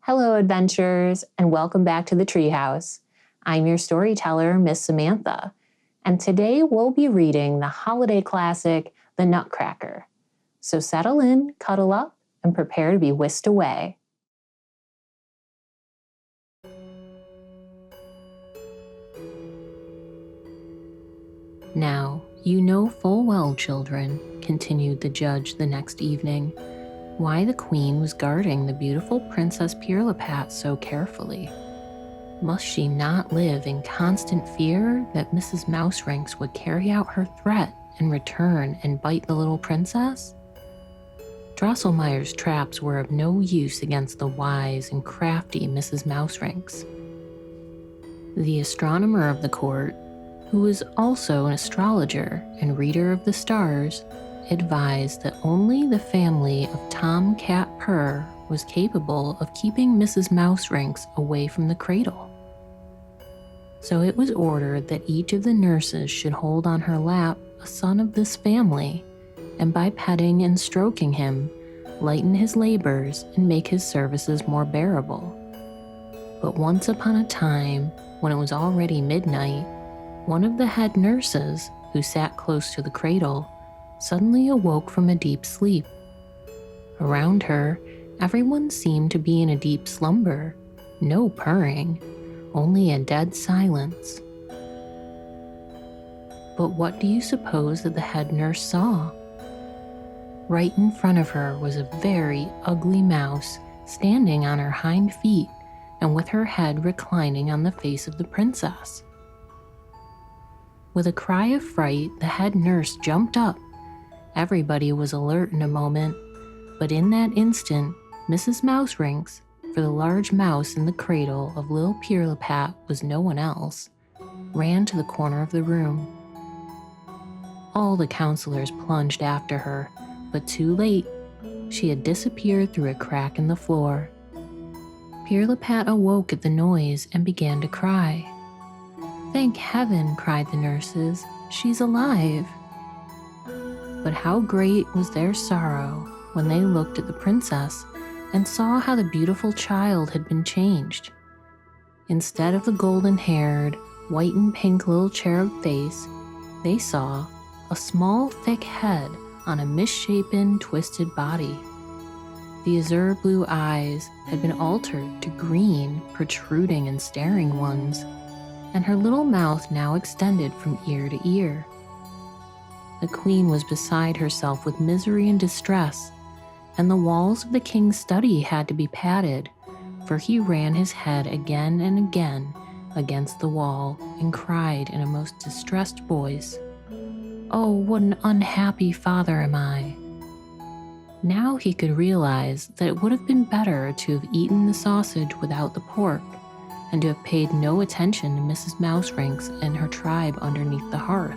Hello, adventurers, and welcome back to the Treehouse. I'm your storyteller, Miss Samantha, and today we'll be reading the holiday classic, The Nutcracker. So settle in, cuddle up, and prepare to be whisked away. Now, you know full well, children, continued the judge the next evening, why the queen was guarding the beautiful Princess Pirlipat so carefully. Must she not live in constant fear that Mrs. Mouseranks would carry out her threat and return and bite the little princess? Drosselmeyer's traps were of no use against the wise and crafty Mrs. Mouseranks. The astronomer of the court, who was also an astrologer and reader of the stars, advised that only the family of Tom Cat Purr was capable of keeping Mrs. Mouseranks away from the cradle. So it was ordered that each of the nurses should hold on her lap a son of this family, and by petting and stroking him, lighten his labors and make his services more bearable. But once upon a time, when it was already midnight, one of the head nurses, who sat close to the cradle, suddenly awoke from a deep sleep. Around her, everyone seemed to be in a deep slumber, no purring, only a dead silence. But what do you suppose that the head nurse saw? Right in front of her was a very ugly mouse standing on her hind feet and with her head reclining on the face of the princess. With a cry of fright, the head nurse jumped up. Everybody was alert in a moment, but in that instant, Mrs. Mouseranks, for the large mouse in the cradle of little Pirlipat was no one else, ran to the corner of the room. All the counselors plunged after her, but too late. She had disappeared through a crack in the floor. Pirlipat awoke at the noise and began to cry. "Thank heaven," cried the nurses, "she's alive." But how great was their sorrow when they looked at the princess and saw how the beautiful child had been changed. Instead of the golden-haired, white and pink little cherub face, they saw a small, thick head on a misshapen, twisted body. The azure blue eyes had been altered to green, protruding and staring ones, and her little mouth now extended from ear to ear. The queen was beside herself with misery and distress, and the walls of the king's study had to be padded, for he ran his head again and again against the wall and cried in a most distressed voice, "Oh, what an unhappy father am I!" Now he could realize that it would have been better to have eaten the sausage without the pork, and to have paid no attention to Mrs. Mouseranks and her tribe underneath the hearth.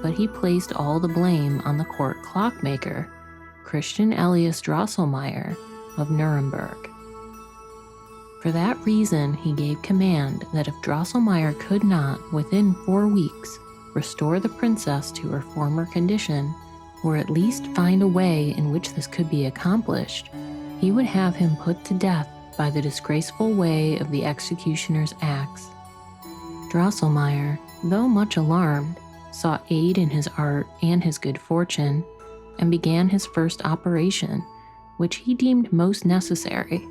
But he placed all the blame on the court clockmaker, Christian Elias Drosselmeyer of Nuremberg. For that reason, he gave command that if Drosselmeyer could not, within 4 weeks, restore the princess to her former condition, or at least find a way in which this could be accomplished, he would have him put to death by the disgraceful way of the executioner's axe. Drosselmeyer, though much alarmed, sought aid in his art and his good fortune, and began his first operation, which he deemed most necessary.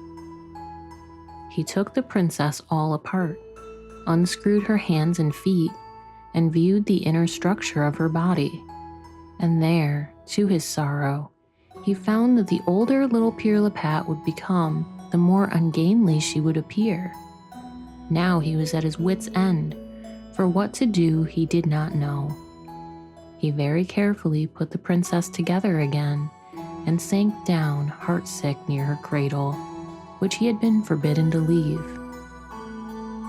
He took the princess all apart, unscrewed her hands and feet, and viewed the inner structure of her body. And there, to his sorrow, he found that the older little Pirlipat would become, the more ungainly she would appear. Now he was at his wit's end, for what to do he did not know. He very carefully put the princess together again, and sank down heartsick near her cradle, which he had been forbidden to leave.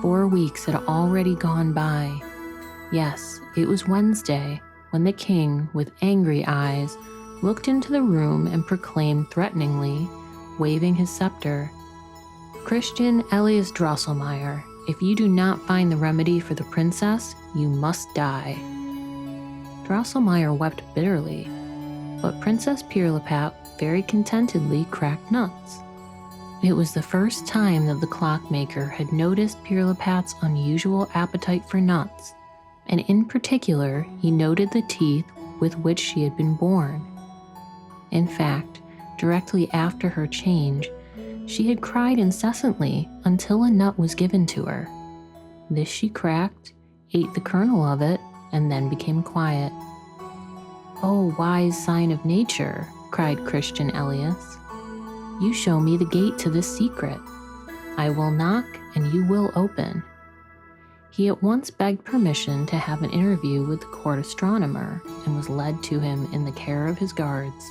4 weeks had already gone by. Yes, it was Wednesday, when the king, with angry eyes, looked into the room and proclaimed threateningly, waving his scepter, "Christian Elias Drosselmeyer, if you do not find the remedy for the princess, you must die." Drosselmeyer wept bitterly, but Princess Pirlipat very contentedly cracked nuts. It was the first time that the clockmaker had noticed Pirlipat's unusual appetite for nuts, and in particular, he noted the teeth with which she had been born. In fact, directly after her change, she had cried incessantly until a nut was given to her. This she cracked, ate the kernel of it, and then became quiet. "Oh, wise sign of nature," cried Christian Elias. "You show me the gate to this secret. I will knock, and you will open." He at once begged permission to have an interview with the court astronomer and was led to him in the care of his guards.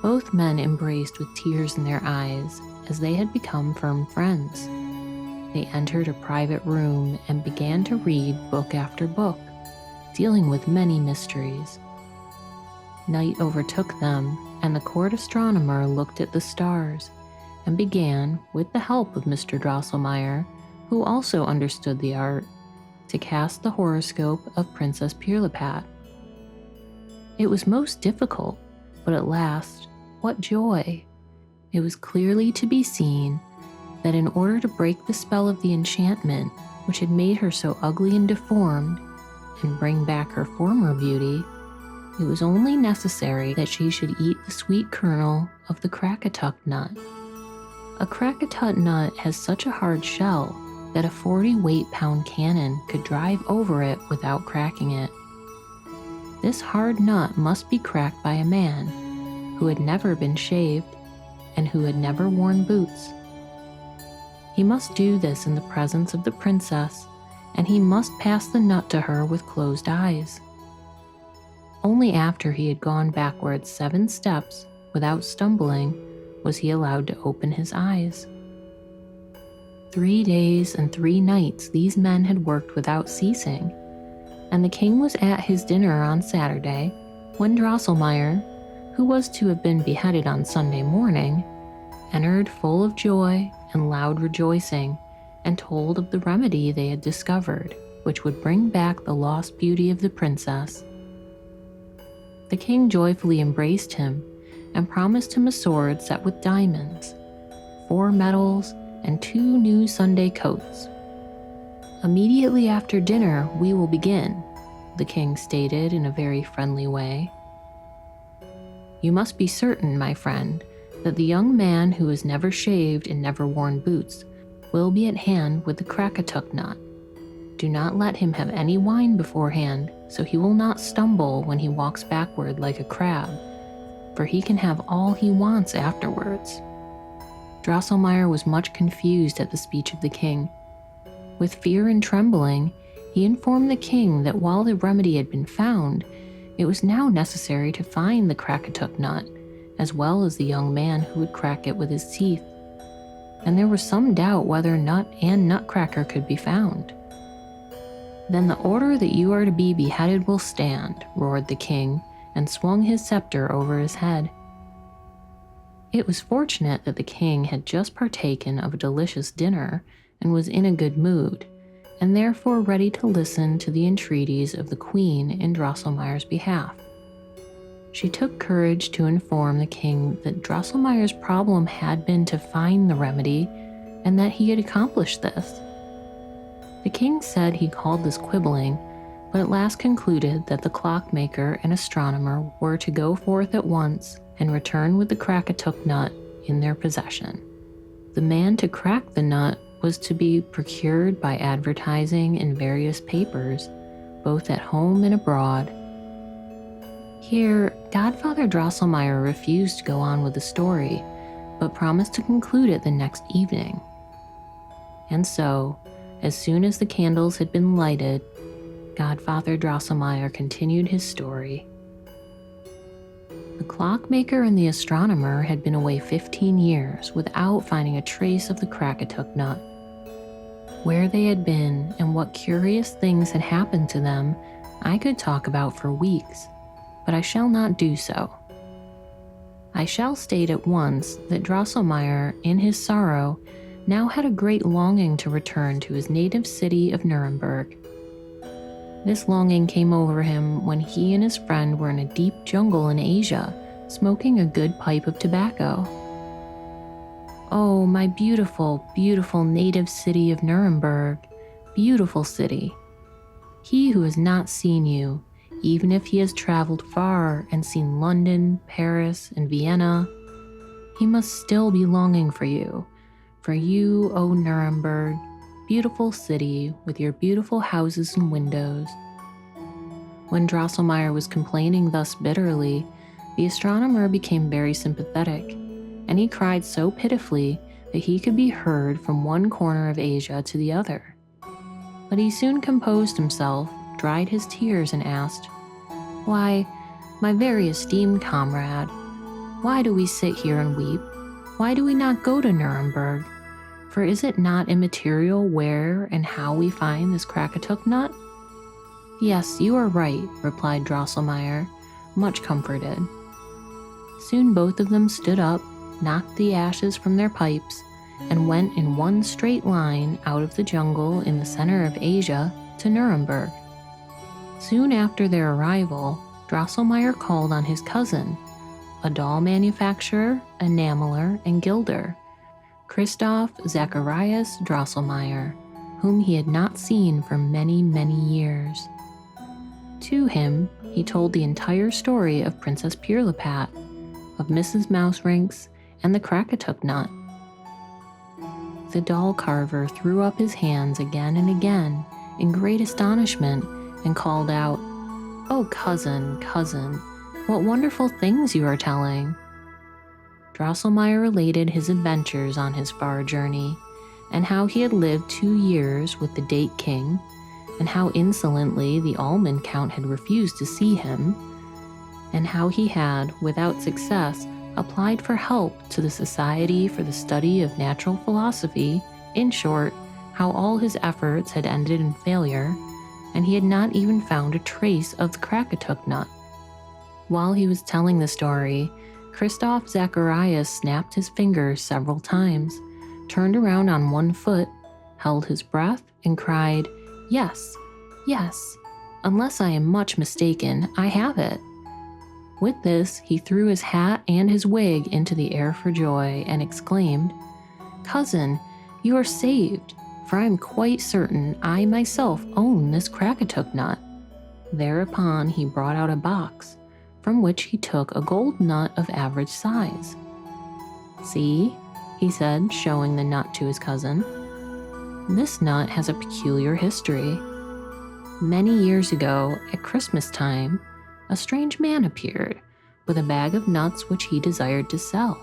Both men embraced with tears in their eyes, as they had become firm friends. They entered a private room and began to read book after book, dealing with many mysteries. Night overtook them, and the court astronomer looked at the stars and began, with the help of Mr. Drosselmeyer, who also understood the art, to cast the horoscope of Princess Pirlipat. It was most difficult, but at last, what joy! It was clearly to be seen that in order to break the spell of the enchantment which had made her so ugly and deformed, and bring back her former beauty, it was only necessary that she should eat the sweet kernel of the Krakatuk nut. A Krakatuk nut has such a hard shell that a 40 weight-pound cannon could drive over it without cracking it. This hard nut must be cracked by a man who had never been shaved and who had never worn boots. He must do this in the presence of the princess, and he must pass the nut to her with closed eyes. Only after he had gone backwards 7 steps without stumbling was he allowed to open his eyes. 3 days and 3 nights these men had worked without ceasing, and the king was at his dinner on Saturday when Drosselmeyer, who was to have been beheaded on Sunday morning, entered full of joy and loud rejoicing, and told of the remedy they had discovered, which would bring back the lost beauty of the princess. The king joyfully embraced him and promised him a sword set with diamonds, 4 medals, and 2 new Sunday coats. "Immediately after dinner, we will begin," the king stated in a very friendly way. "You must be certain, my friend, that the young man who has never shaved and never worn boots will be at hand with the Krakatuk nut. Do not let him have any wine beforehand, so he will not stumble when he walks backward like a crab, for he can have all he wants afterwards." Drosselmeyer was much confused at the speech of the king. With fear and trembling, he informed the king that while the remedy had been found, it was now necessary to find the Krakatuk nut, as well as the young man who would crack it with his teeth. And there was some doubt whether nut and nutcracker could be found. "Then the order that you are to be beheaded will stand," roared the king, and swung his scepter over his head. It was fortunate that the king had just partaken of a delicious dinner and was in a good mood, and therefore ready to listen to the entreaties of the queen in Drosselmeyer's behalf. She took courage to inform the king that Drosselmeyer's problem had been to find the remedy, and that he had accomplished this. The king said he called this quibbling, but at last concluded that the clockmaker and astronomer were to go forth at once and return with the Krakatuk nut in their possession. The man to crack the nut was to be procured by advertising in various papers, both at home and abroad. Here, Godfather Drosselmeyer refused to go on with the story, but promised to conclude it the next evening. And so, as soon as the candles had been lighted, Godfather Drosselmeyer continued his story. The clockmaker and the astronomer had been away 15 years without finding a trace of the Krakatuk nut. Where they had been and what curious things had happened to them, I could talk about for weeks, but I shall not do so. I shall state at once that Drosselmeyer, in his sorrow, now had a great longing to return to his native city of Nuremberg. This longing came over him when he and his friend were in a deep jungle in Asia, smoking a good pipe of tobacco. Oh, my beautiful, beautiful native city of Nuremberg, beautiful city. He who has not seen you, even if he has traveled far and seen London, Paris, and Vienna, he must still be longing for you, O Nuremberg, beautiful city with your beautiful houses and windows. When Drosselmeyer was complaining thus bitterly, the astronomer became very sympathetic, and he cried so pitifully that he could be heard from one corner of Asia to the other. But he soon composed himself, dried his tears, and asked, "Why, my very esteemed comrade, why do we sit here and weep? Why do we not go to Nuremberg? For is it not immaterial where and how we find this Krakatuk nut?" "Yes, you are right," replied Drosselmeyer, much comforted. Soon both of them stood up, knocked the ashes from their pipes, and went in one straight line out of the jungle in the center of Asia to Nuremberg. Soon after their arrival, Drosselmeyer called on his cousin, a doll manufacturer, enameler, and gilder, Christoph Zacharias Drosselmeyer, whom he had not seen for many, many years. To him, he told the entire story of Princess Pirlipat, of Mrs. Mouserinks, and the Krakatuk nut. The doll carver threw up his hands again and again in great astonishment and called out, "Oh, cousin, cousin, what wonderful things you are telling!" Drosselmeyer related his adventures on his far journey, and how he had lived 2 years with the Date King, and how insolently the Almond Count had refused to see him, and how he had, without success, applied for help to the Society for the Study of Natural Philosophy. In short, how all his efforts had ended in failure, and he had not even found a trace of the Krakatuk nut. While he was telling the story, Christoph Zacharias snapped his fingers several times, turned around on one foot, held his breath, and cried, "Yes, yes, unless I am much mistaken, I have it." With this, he threw his hat and his wig into the air for joy and exclaimed, "Cousin, you are saved, for I am quite certain I myself own this Krakatuk nut." Thereupon he brought out a box, from which he took a gold nut of average size. "See," he said, showing the nut to his cousin. "This nut has a peculiar history. Many years ago, at Christmas time, a strange man appeared with a bag of nuts which he desired to sell.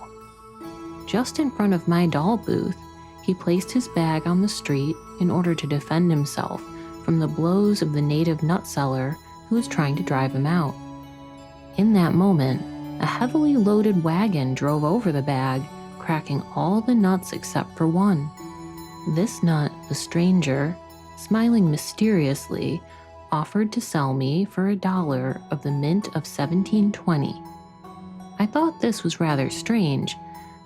Just in front of my doll booth, he placed his bag on the street in order to defend himself from the blows of the native nut seller who was trying to drive him out. In that moment, a heavily loaded wagon drove over the bag, cracking all the nuts except for one. This nut, the stranger, smiling mysteriously, offered to sell me for $1 of the mint of 1720. I thought this was rather strange,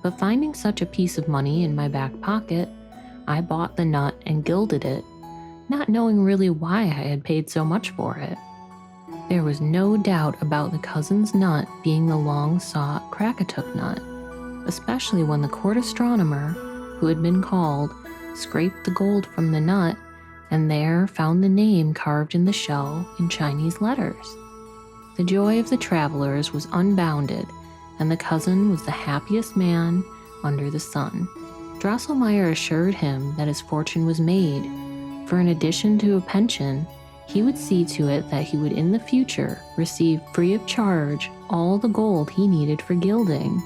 but finding such a piece of money in my back pocket, I bought the nut and gilded it, not knowing really why I had paid so much for it. There was no doubt about the cousin's nut being the long-sought Krakatuk nut, especially when the court astronomer, who had been called, scraped the gold from the nut and there found the name carved in the shell in Chinese letters. The joy of the travelers was unbounded, and the cousin was the happiest man under the sun. Drosselmeyer assured him that his fortune was made, for in addition to a pension, he would see to it that he would in the future receive free of charge all the gold he needed for gilding.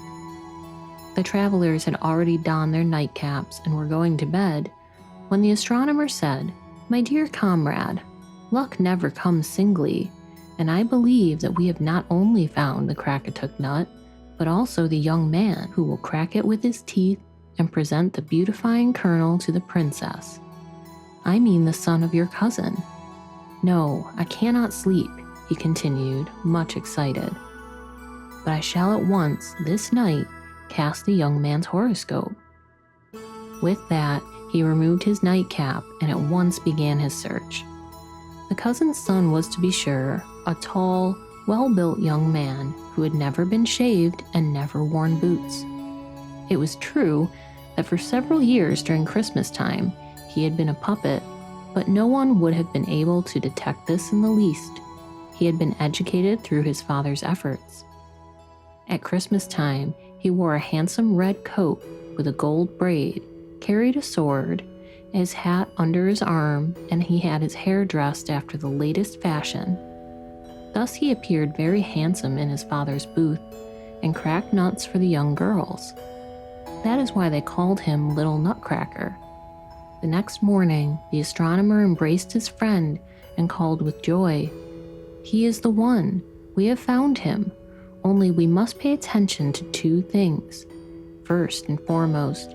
The travelers had already donned their nightcaps and were going to bed, when the astronomer said, "My dear comrade, luck never comes singly, and I believe that we have not only found the Krakatuk nut, but also the young man who will crack it with his teeth and present the beautifying kernel to the princess. I mean the son of your cousin. No, I cannot sleep," he continued, much excited. "But I shall at once, this night, cast the young man's horoscope." With that, he removed his nightcap and at once began his search. The cousin's son was, to be sure, a tall, well-built young man who had never been shaved and never worn boots. It was true that for several years during Christmas time, he had been a puppet, but no one would have been able to detect this in the least. He had been educated through his father's efforts. At Christmas time, he wore a handsome red coat with a gold braid, carried a sword, his hat under his arm, and he had his hair dressed after the latest fashion. Thus he appeared very handsome in his father's booth and cracked nuts for the young girls. That is why they called him Little Nutcracker. The next morning, the astronomer embraced his friend and called with joy, "He is the one. We have found him. Only we must pay attention to two things. First and foremost,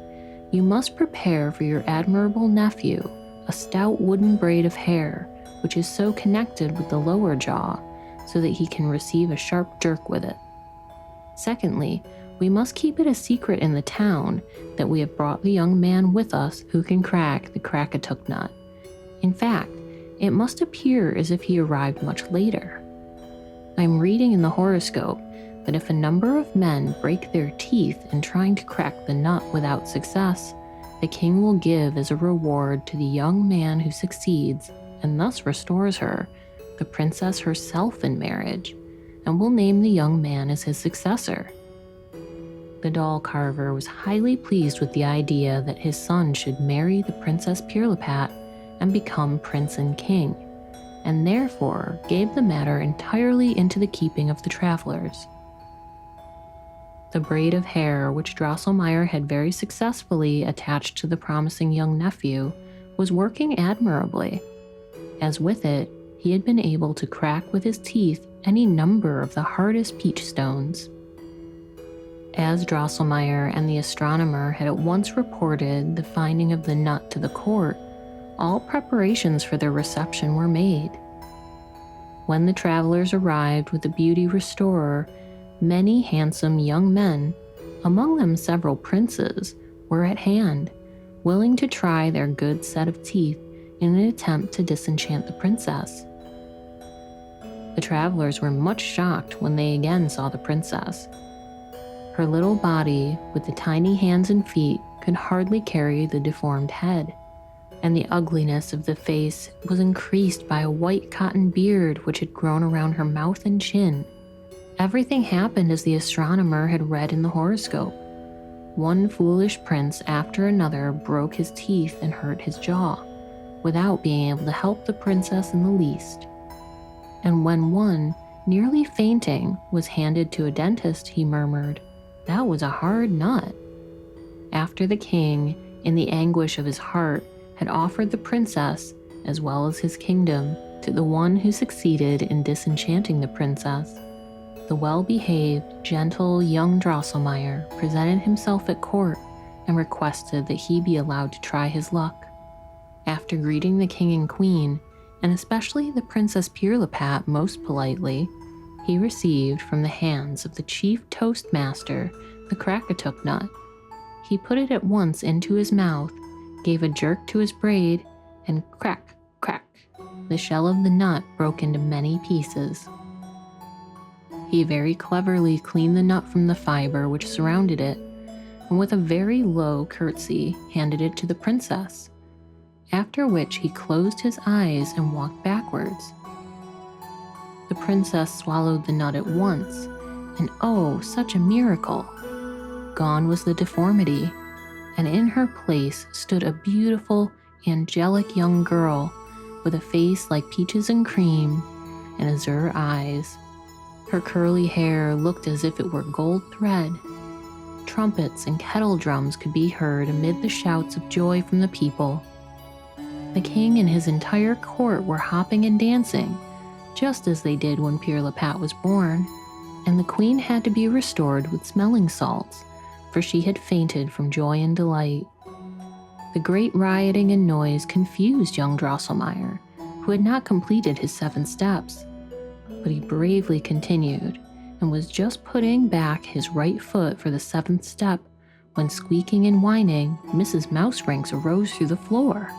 you must prepare for your admirable nephew a stout wooden braid of hair, which is so connected with the lower jaw, so that he can receive a sharp jerk with it. Secondly, we must keep it a secret in the town that we have brought the young man with us who can crack the Crackatuck nut. In fact, it must appear as if he arrived much later. I am reading in the horoscope that if a number of men break their teeth in trying to crack the nut without success, the king will give as a reward to the young man who succeeds and thus restores her, the princess herself in marriage, and will name the young man as his successor." The doll carver was highly pleased with the idea that his son should marry the Princess Pirlipat and become prince and king, and therefore gave the matter entirely into the keeping of the travelers. The braid of hair which Drosselmeyer had very successfully attached to the promising young nephew was working admirably, as with it he had been able to crack with his teeth any number of the hardest peach stones. As Drosselmeyer and the astronomer had at once reported the finding of the nut to the court, all preparations for their reception were made. When the travelers arrived with the beauty restorer, many handsome young men, among them several princes, were at hand, willing to try their good set of teeth in an attempt to disenchant the princess. The travelers were much shocked when they again saw the princess. Her little body, with the tiny hands and feet, could hardly carry the deformed head, and the ugliness of the face was increased by a white cotton beard which had grown around her mouth and chin. Everything happened as the astronomer had read in the horoscope. One foolish prince after another broke his teeth and hurt his jaw, without being able to help the princess in the least. And when one, nearly fainting, was handed to a dentist, he murmured, "That was a hard nut." After the king, in the anguish of his heart, had offered the princess, as well as his kingdom, to the one who succeeded in disenchanting the princess, the well-behaved, gentle young Drosselmeyer presented himself at court and requested that he be allowed to try his luck. After greeting the king and queen, and especially the Princess Pirlipat most politely, he received from the hands of the chief toastmaster the Crackatuck nut. He put it at once into his mouth, gave a jerk to his braid, and crack, crack, the shell of the nut broke into many pieces. He very cleverly cleaned the nut from the fiber which surrounded it, and with a very low curtsy handed it to the princess, after which he closed his eyes and walked backwards. The princess swallowed the nut at once, and oh, such a miracle! Gone was the deformity, and in her place stood a beautiful, angelic young girl with a face like peaches and cream and azure eyes. Her curly hair looked as if it were gold thread. Trumpets and kettle drums could be heard amid the shouts of joy from the people. The king and his entire court were hopping and dancing, just as they did when Pirlipat was born, and the queen had to be restored with smelling salts, for she had fainted from joy and delight. The great rioting and noise confused young Drosselmeyer, who had not completed his 7 steps, but he bravely continued, and was just putting back his right foot for the 7th step when, squeaking and whining, Mrs. Mouserings arose through the floor.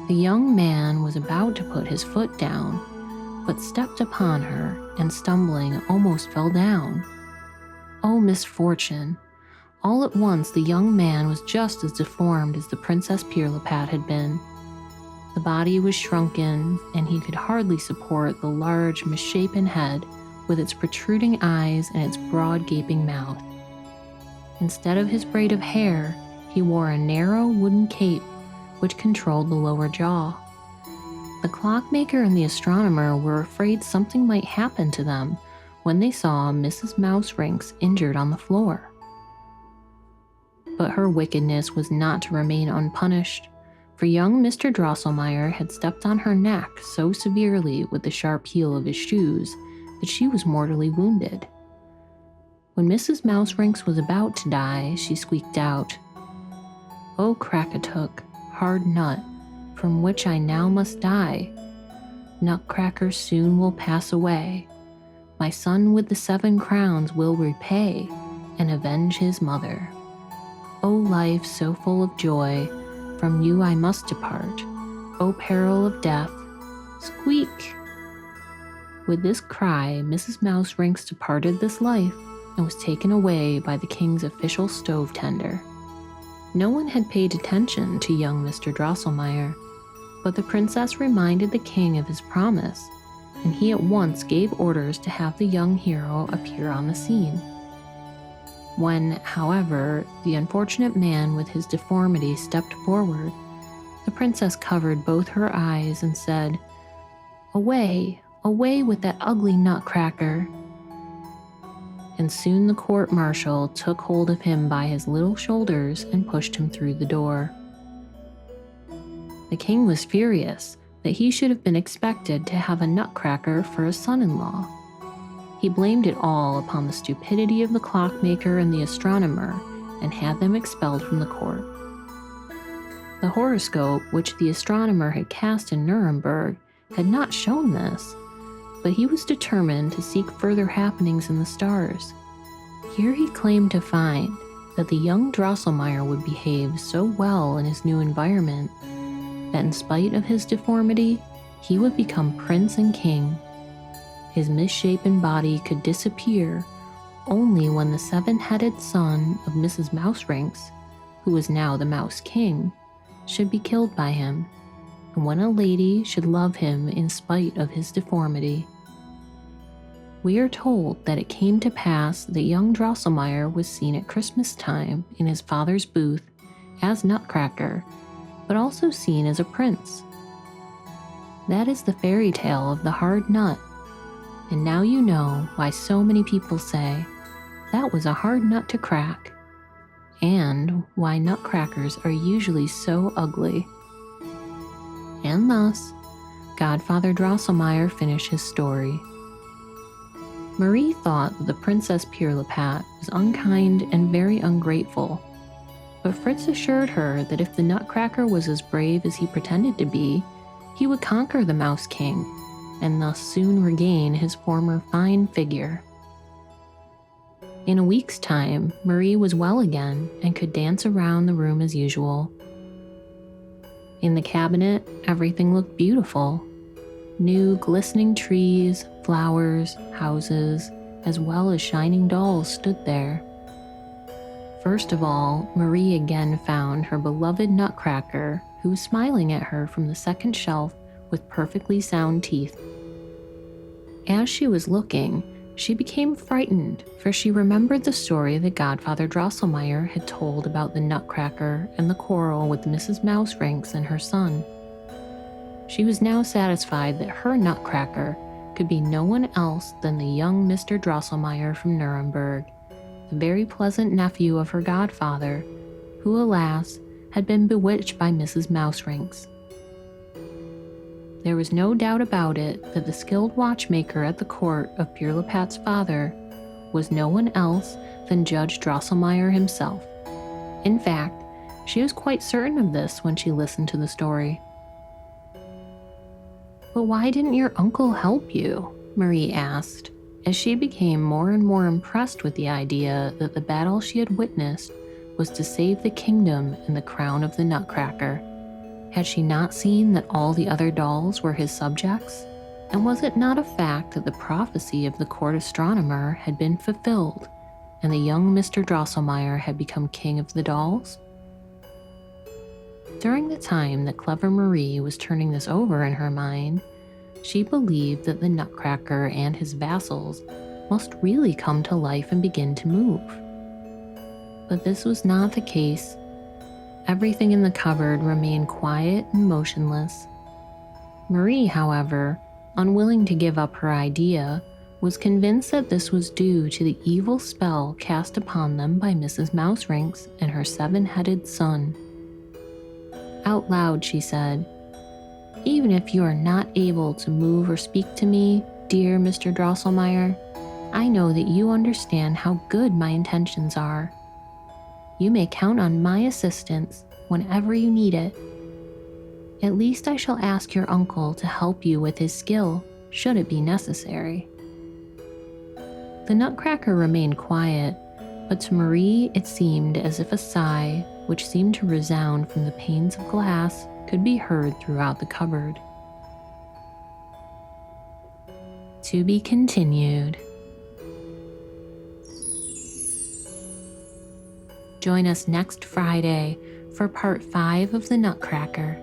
The young man was about to put his foot down, but stepped upon her, and stumbling almost fell down. Oh, misfortune! All at once, the young man was just as deformed as the Princess Pirlipat had been. The body was shrunken, and he could hardly support the large, misshapen head with its protruding eyes and its broad, gaping mouth. Instead of his braid of hair, he wore a narrow wooden cape which controlled the lower jaw. The clockmaker and the astronomer were afraid something might happen to them when they saw Mrs. Mouserings injured on the floor. But her wickedness was not to remain unpunished, for young Mr. Drosselmeyer had stepped on her neck so severely with the sharp heel of his shoes that she was mortally wounded. When Mrs. Mouserings was about to die, she squeaked out, "Oh, Krakatuk, hard nut, from which I now must die. Nutcracker soon will pass away. My son with the 7 crowns will repay and avenge his mother. O life so full of joy, from you I must depart. O peril of death, squeak!" With this cry, Mrs. Mouserings departed this life and was taken away by the king's official stove tender. No one had paid attention to young Mr. Drosselmeyer, but the princess reminded the king of his promise, and he at once gave orders to have the young hero appear on the scene. When, however, the unfortunate man with his deformity stepped forward, the princess covered both her eyes and said, "Away, away with that ugly nutcracker!" And soon the court-martial took hold of him by his little shoulders and pushed him through the door. The king was furious that he should have been expected to have a nutcracker for a son-in-law. He blamed it all upon the stupidity of the clockmaker and the astronomer and had them expelled from the court. The horoscope which the astronomer had cast in Nuremberg had not shown this, but he was determined to seek further happenings in the stars. Here he claimed to find that the young Drosselmeyer would behave so well in his new environment that in spite of his deformity, he would become prince and king. His misshapen body could disappear only when the 7-headed son of Mrs. Mouserings, who was now the Mouse King, should be killed by him, and when a lady should love him in spite of his deformity. We are told that it came to pass that young Drosselmeyer was seen at Christmas time in his father's booth as Nutcracker, but also seen as a prince. That is the fairy tale of the hard nut, and now you know why so many people say, "That was a hard nut to crack," and why nutcrackers are usually so ugly. And thus, Godfather Drosselmeyer finished his story. Marie thought that the Princess Pirlipat was unkind and very ungrateful, but Fritz assured her that if the Nutcracker was as brave as he pretended to be, he would conquer the Mouse King, and thus soon regain his former fine figure. In a week's time, Marie was well again and could dance around the room as usual. In the cabinet, everything looked beautiful. New glistening trees, flowers, houses, as well as shining dolls stood there. First of all, Marie again found her beloved Nutcracker, who was smiling at her from the second shelf with perfectly sound teeth. As she was looking, she became frightened, for she remembered the story that Godfather Drosselmeyer had told about the Nutcracker and the quarrel with Mrs. Mouserings and her son. She was now satisfied that her Nutcracker could be no one else than the young Mr. Drosselmeyer from Nuremberg, the very pleasant nephew of her godfather, who, alas, had been bewitched by Mrs. Mouserings. There was no doubt about it that the skilled watchmaker at the court of Pirlipat's father was no one else than Judge Drosselmeyer himself. In fact, she was quite certain of this when she listened to the story. "But why didn't your uncle help you?" Marie asked, as she became more and more impressed with the idea that the battle she had witnessed was to save the kingdom and the crown of the Nutcracker. Had she not seen that all the other dolls were his subjects? And was it not a fact that the prophecy of the court astronomer had been fulfilled, and the young Mr. Drosselmeyer had become king of the dolls? During the time that Clever Marie was turning this over in her mind, she believed that the Nutcracker and his vassals must really come to life and begin to move. But this was not the case. Everything in the cupboard remained quiet and motionless. Marie, however, unwilling to give up her idea, was convinced that this was due to the evil spell cast upon them by Mrs. Mouserings and her 7-headed son. Out loud, she said, "Even if you are not able to move or speak to me, dear Mr. Drosselmeyer, I know that you understand how good my intentions are. You may count on my assistance whenever you need it. At least I shall ask your uncle to help you with his skill, should it be necessary." The Nutcracker remained quiet, but to Marie it seemed as if a sigh, which seemed to resound from the panes of glass, could be heard throughout the cupboard. To be continued. Join us next Friday for part 5 of The Nutcracker.